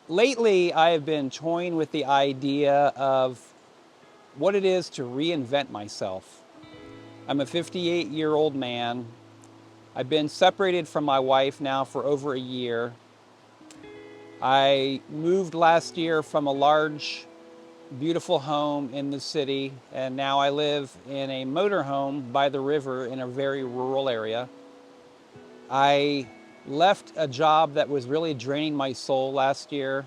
Lately, I have been toying with the idea of what it is to reinvent myself. I'm a 58-year-old man. I've been separated from my wife now for over a year. I moved last year from a large, beautiful home in the city, and now I live in a motorhome by the river in a very rural area. I left a job that was really draining my soul last year,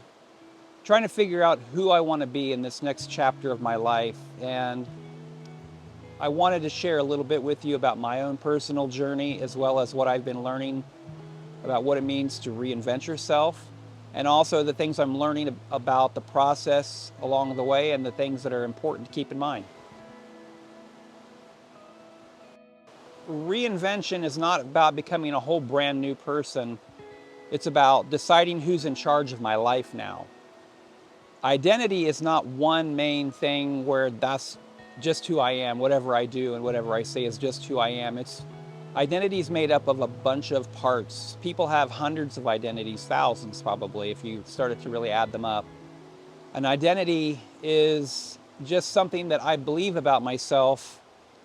trying to figure out who I want to be in this next chapter of my life. And I wanted to share a little bit with you about my own personal journey, as well as what I've been learning about what it means to reinvent yourself, and also the things I'm learning about the process along the way and the things that are important to keep in mind. Reinvention is not about becoming a whole brand new person. It's about deciding who's in charge of my life now. Identity is not one main thing where that's just who I am. Whatever I do and whatever I say is just who I am. Identity is made up of a bunch of parts. People have hundreds of identities, thousands probably, if you started to really add them up. An identity is just something that I believe about myself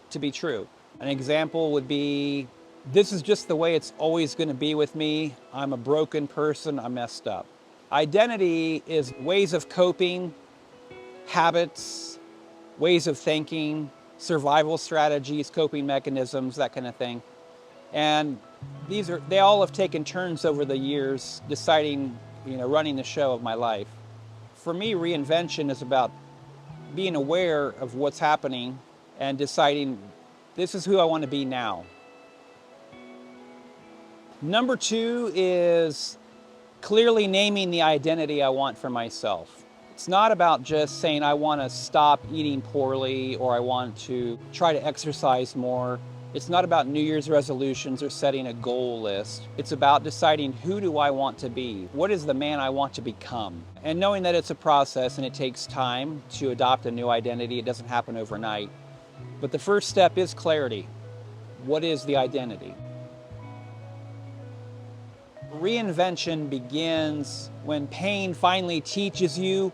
to be true. An example would be, this is just the way it's always going to be with me. I'm a broken person. I'm messed up. Identity is ways of coping, habits, ways of thinking, survival strategies, coping mechanisms, that kind of thing. And they all have taken turns over the years deciding, running the show of my life. For me, reinvention is about being aware of what's happening and deciding this is who I want to be now. Number two is clearly naming the identity I want for myself. It's not about just saying I want to stop eating poorly or I want to try to exercise more. It's not about New Year's resolutions or setting a goal list. It's about deciding who do I want to be? What is the man I want to become? And knowing that it's a process and it takes time to adopt a new identity. It doesn't happen overnight. But the first step is clarity. What is the identity? Reinvention begins when pain finally teaches you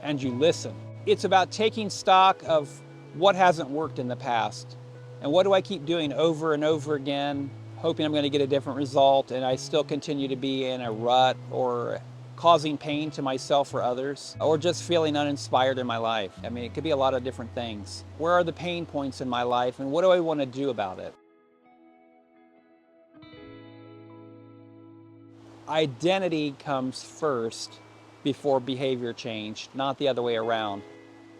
and you listen. It's about taking stock of what hasn't worked in the past and what do I keep doing over and over again, hoping I'm going to get a different result and I still continue to be in a rut or causing pain to myself or others, or just feeling uninspired in my life. I mean, it could be a lot of different things. Where are the pain points in my life and what do I want to do about it? Identity comes first before behavior change, not the other way around.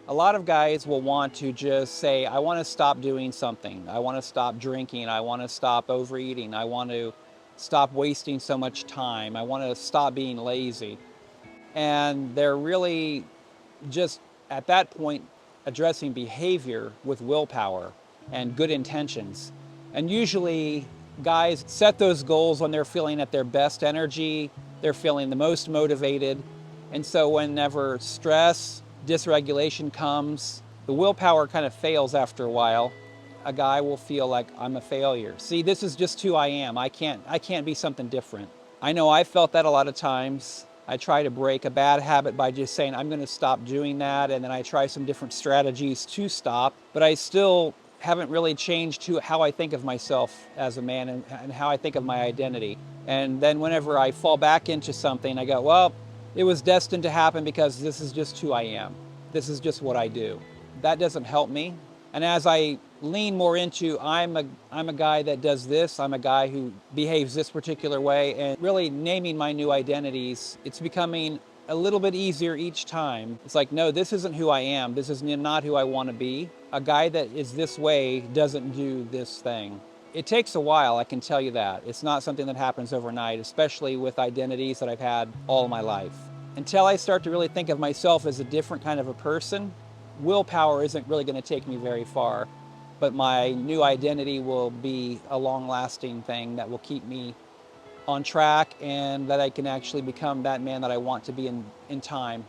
A lot of guys will want to just say, I want to stop doing something. I want to stop drinking. I want to stop overeating. I want to stop wasting so much time. I want to stop being lazy. And they're really just at that point addressing behavior with willpower and good intentions. And usually guys set those goals when they're feeling at their best energy, they're feeling the most motivated. And so whenever stress, dysregulation comes, the willpower kind of fails after a while. A guy will feel like, I'm a failure. See, this is just who I am. I can't be something different. I know I felt that a lot of times. I try to break a bad habit by just saying, I'm going to stop doing that. And then I try some different strategies to stop, but I still haven't really changed to how I think of myself as a man and how I think of my identity. And then whenever I fall back into something, I go, well, it was destined to happen because this is just who I am. This is just what I do. That doesn't help me. And as I lean more into, I'm a guy that does this, I'm a guy who behaves this particular way, and really naming my new identities, it's becoming a little bit easier each time. It's like, no, this isn't who I am. This is not who I want to be. A guy that is this way doesn't do this thing. It takes a while, I can tell you that. It's not something that happens overnight, especially with identities that I've had all my life. Until I start to really think of myself as a different kind of a person, willpower isn't really going to take me very far. But my new identity will be a long-lasting thing that will keep me on track and that I can actually become that man that I want to be in time.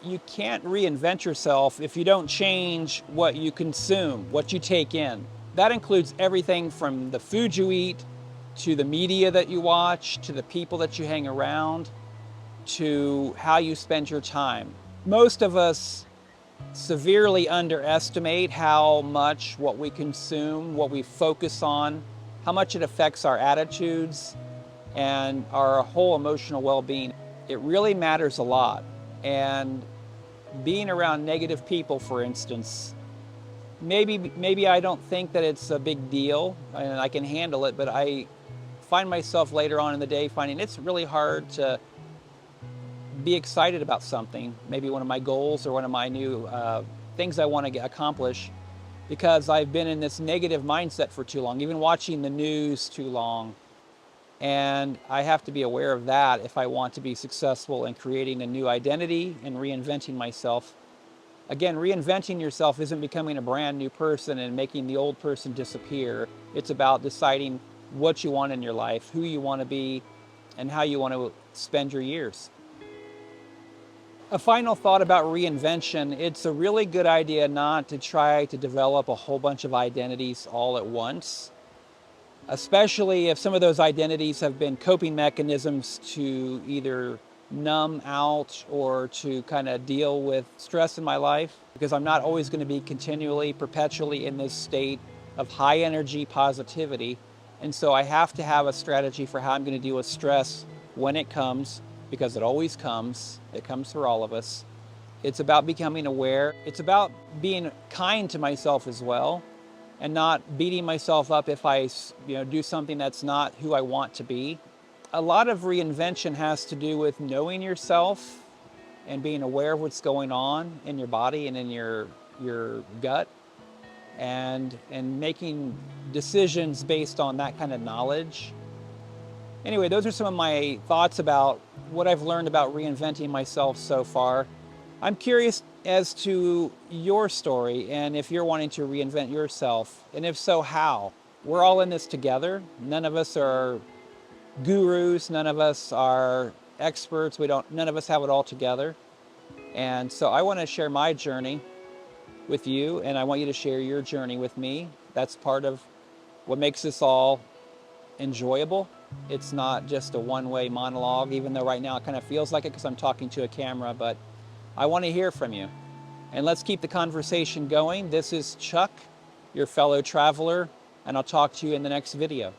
You can't reinvent yourself if you don't change what you consume, what you take in. That includes everything from the food you eat to the media that you watch, to the people that you hang around, to how you spend your time. Most of us severely underestimate how much what we consume, what we focus on, how much it affects our attitudes and our whole emotional well-being. It really matters a lot. And being around negative people, for instance, maybe I don't think that it's a big deal and I can handle it, but I find myself later on in the day finding it's really hard to be excited about something, maybe one of my goals or one of my new things I want to accomplish, because I've been in this negative mindset for too long, even watching the news too long. And I have to be aware of that if I want to be successful in creating a new identity and reinventing myself. Again, reinventing yourself isn't becoming a brand new person and making the old person disappear. It's about deciding what you want in your life, who you want to be, and how you want to spend your years. A final thought about reinvention: it's a really good idea not to try to develop a whole bunch of identities all at once, especially if some of those identities have been coping mechanisms to either numb out or to kind of deal with stress in my life, because I'm not always going to be continually, perpetually in this state of high energy positivity. And so I have to have a strategy for how I'm going to deal with stress when it comes, because it always comes. It comes for all of us. It's about becoming aware. It's about being kind to myself as well, and not beating myself up if I do something that's not who I want to be. A lot of reinvention has to do with knowing yourself and being aware of what's going on in your body and in your gut, and making decisions based on that kind of knowledge. Anyway, those are some of my thoughts about what I've learned about reinventing myself so far. I'm curious as to your story, and if you're wanting to reinvent yourself, and if so, how. We're all in this together. None of us are gurus, none of us are experts, none of us have it all together. And so I want to share my journey with you, and I want you to share your journey with me. That's part of what makes this all enjoyable. It's not just a one-way monologue, even though right now it kind of feels like it because I'm talking to a camera, but I want to hear from you. And let's keep the conversation going. This is Chuck, your fellow traveler, and I'll talk to you in the next video.